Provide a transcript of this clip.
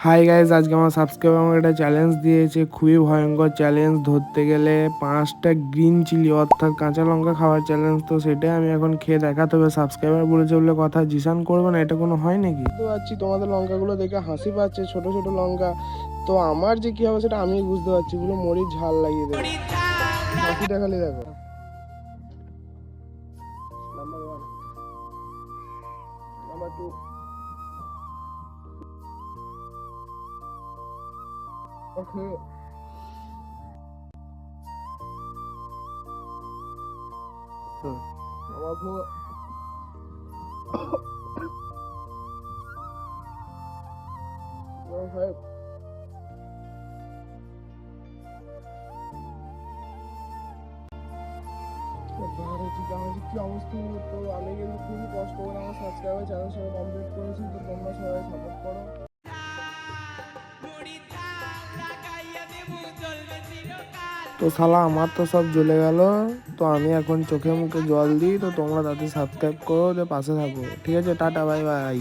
Hi guys, আজকে আমার subscriber আমাকে একটা চ্যালেঞ্জ দিয়েছে, খুবই ভয়ঙ্কর চ্যালেঞ্জ। ধরতে গেলে 5টা গ্রিন চিলি অর্থাৎ কাঁচা লঙ্কা খাওয়ার চ্যালেঞ্জ। তো সেটাই আমি এখন খেয়ে দেখাতে হবে। সাবস্ক্রাইবার বলেছে বলে কথা, জিসান করবে না, এটা কোনো হয় নাকি? বুঝতে পারছি তোমাদের লঙ্কাগুলো দেখে হাসি পাচ্ছে, ছোট ছোট লঙ্কা। তো আমার যে কি হবে সেটা আমি বুঝতে পারছি। পুরো মরিচ ঝাল লাগিয়ে দেবে। হাসিটা খালি দেখো। নাম্বার 1, নাম্বার 2, ওকে, নাম্বার 4, নাম্বার 5। কি অবস্থা হলো? তো আমি কিন্তু খুবই কষ্ট করে আমার সাবস্ক্রাইবার চ্যানেল সবাই কমপ্লিট করেছি। তো তোমরা সবাই সাপোর্ট করো। তো শালা আমার তো সব জ্বলে গেল। তো আমি এখন চোখে মুখে জল দিই। তো তোমরা তাতে সাবস্ক্রাইব করো, যে পাশে থাকো। ঠিক আছে, টাটা, বাই বাই।